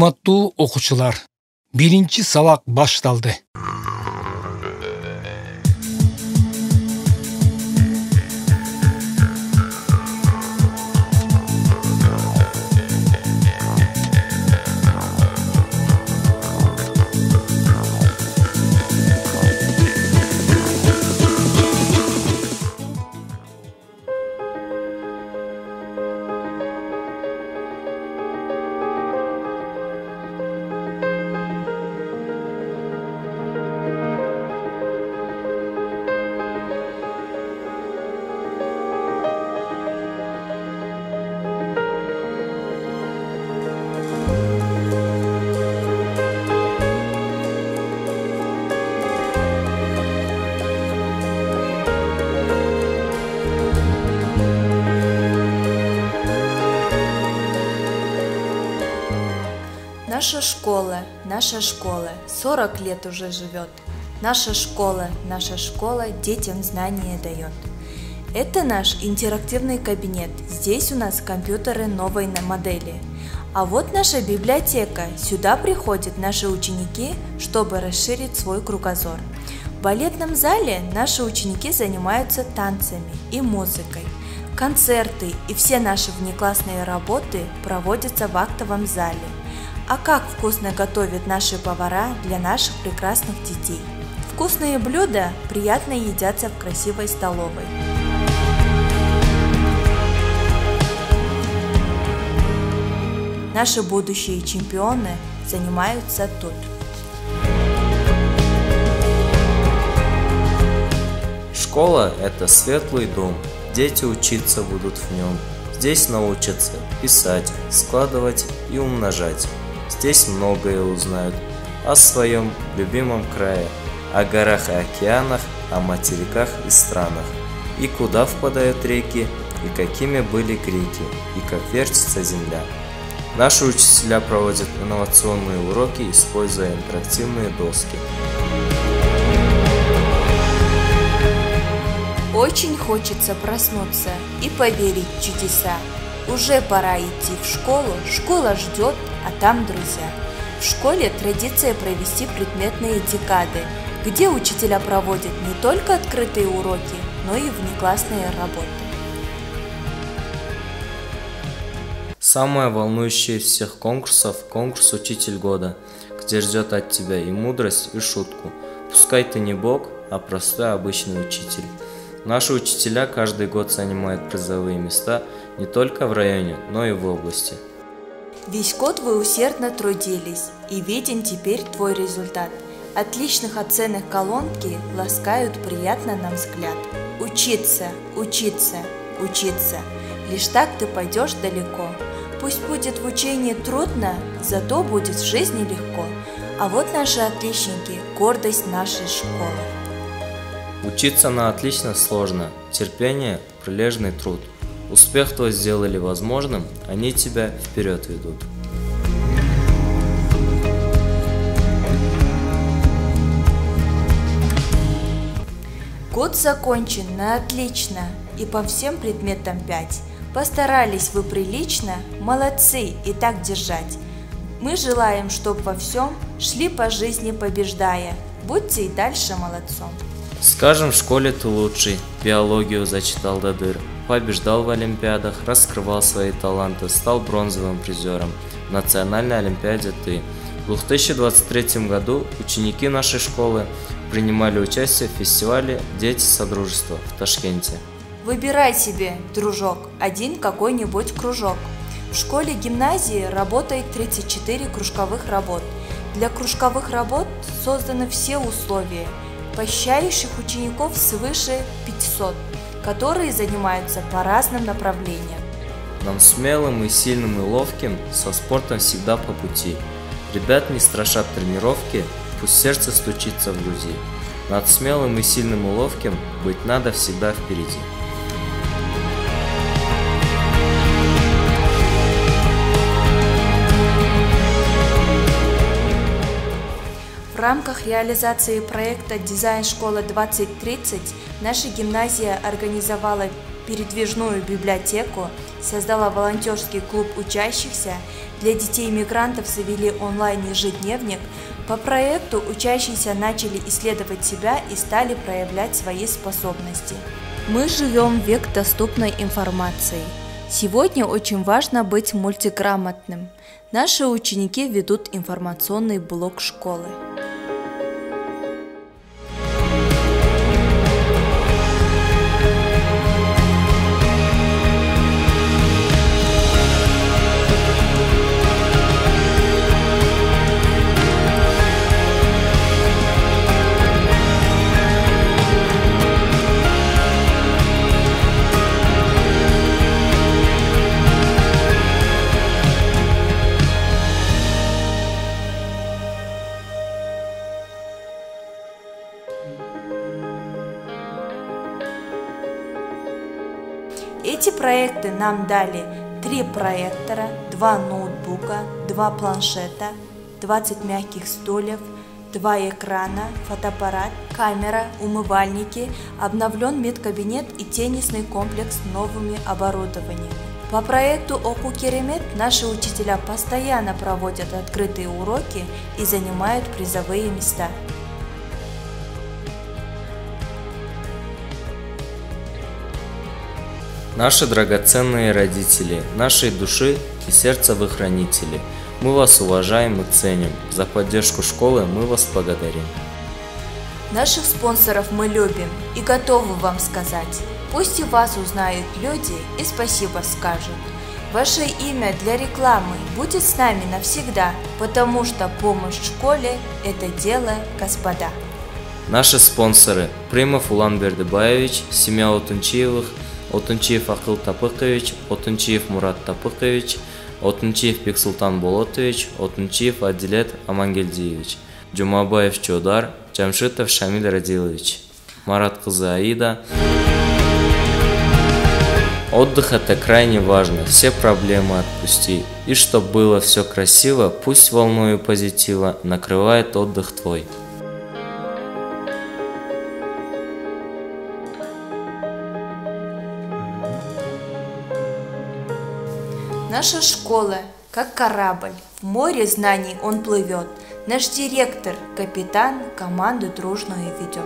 Урматтуу окуучулар, биринчи сабак башталды. Наша школа 40 лет уже живет. Наша школа детям знания дает. Это наш интерактивный кабинет. Здесь у нас компьютеры новой модели. А вот наша библиотека. Сюда приходят наши ученики, чтобы расширить свой кругозор. В балетном зале наши ученики занимаются танцами и музыкой. Концерты и все наши внеклассные работы проводятся в актовом зале. А как вкусно готовят наши повара для наших прекрасных детей. Вкусные блюда приятно едятся в красивой столовой. Наши будущие чемпионы занимаются тут. Школа – это светлый дом. Дети учиться будут в нем. Здесь научатся писать, складывать и умножать. Здесь многое узнают о своем любимом крае, о горах и океанах, о материках и странах, и куда впадают реки, и какими были греки, и как вертится земля. Наши учителя проводят инновационные уроки, используя интерактивные доски. Очень хочется проснуться и поверить в чудеса. Уже пора идти в школу, школа ждет, а там друзья. В школе традиция провести предметные декады, где учителя проводят не только открытые уроки, но и внеклассные работы. Самое волнующее из всех конкурсов – конкурс «Учитель года», где ждет от тебя и мудрость, и шутку. Пускай ты не бог, а простой обычный учитель. Наши учителя каждый год занимают призовые места не только в районе, но и в области. Весь год вы усердно трудились, и виден теперь твой результат. Отличных оценок колонки ласкают приятно на взгляд. Учиться, учиться, учиться. Лишь так ты пойдешь далеко. Пусть будет в учении трудно, зато будет в жизни легко. А вот наши отличники – гордость нашей школы. Учиться на отлично сложно. Терпение – прилежный труд. Успех твой сделали возможным, они тебя вперед ведут. Год закончен на отлично и по всем предметам 5. Постарались вы прилично, молодцы и так держать. Мы желаем, чтоб во всем шли по жизни побеждая. Будьте и дальше молодцом. Скажем, в школе ты лучший, биологию зачитал до дыр, побеждал в олимпиадах, раскрывал свои таланты, стал бронзовым призером. В национальной олимпиаде ты. В 2023 году ученики нашей школы принимали участие в фестивале «Дети Содружества» в Ташкенте. Выбирай себе, дружок, один какой-нибудь кружок. В школе-гимназии работает 34 кружковых работ. Для кружковых работ созданы все условия. Посещающих учеников свыше 500, которые занимаются по разным направлениям. Нам смелым и сильным и ловким со спортом всегда по пути. Ребят не страшат тренировки, пусть сердце стучится в груди. Над смелым и сильным и ловким быть надо всегда впереди. В рамках реализации проекта «Дизайн школа 2030» наша гимназия организовала передвижную библиотеку, создала волонтерский клуб учащихся, для детей-мигрантов завели онлайн-ежедневник. По проекту учащиеся начали исследовать себя и стали проявлять свои способности. Мы живем в век доступной информации. Сегодня очень важно быть мультиграмотным. Наши ученики ведут информационный блок школы. Эти проекты нам дали 3 проектора, 2 ноутбука, 2 планшета, 20 мягких стульев, 2 экрана, фотоаппарат, камера, умывальники, обновлен медкабинет и теннисный комплекс с новыми оборудованиями. По проекту «Оку Керемет» наши учителя постоянно проводят открытые уроки и занимают призовые места. Наши драгоценные родители, нашей души и сердца вы хранители, мы вас уважаем и ценим. За поддержку школы мы вас благодарим. Наших спонсоров мы любим и готовы вам сказать. Пусть и вас узнают люди и спасибо скажут. Ваше имя для рекламы будет с нами навсегда, потому что помощь школе – это дело господа. Наши спонсоры – Примов Улан Бердыбаевич, семья Отунчиевых, Отунчиев Акыл Тапыкович, Отунчиев Мурат Тапыкович, Отунчиев Бексултан Болотович, Отунчиев Адилет Амангельдиевич, Джумабаев Чодар, Джамшитов Шамиль Радилович, Марат Кызы Аида. Отдых — это крайне важно, все проблемы отпусти. И чтоб было все красиво, пусть волною позитива накрывает отдых твой. Наша школа, как корабль, в море знаний он плывет. Наш директор, капитан, команду дружную ведет.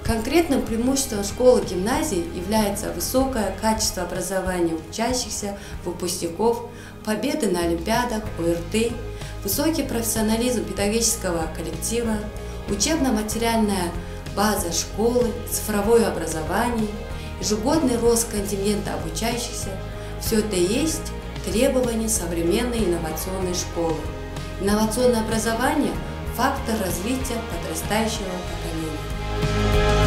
Конкретным преимуществом школы-гимназии является высокое качество образования учащихся, выпускников, победы на олимпиадах, ОРТ, высокий профессионализм педагогического коллектива, учебно-материальная база школы, цифровое образование, ежегодный рост контингента обучающихся – все это есть требования современной инновационной школы. Инновационное образование – фактор развития подрастающего поколения.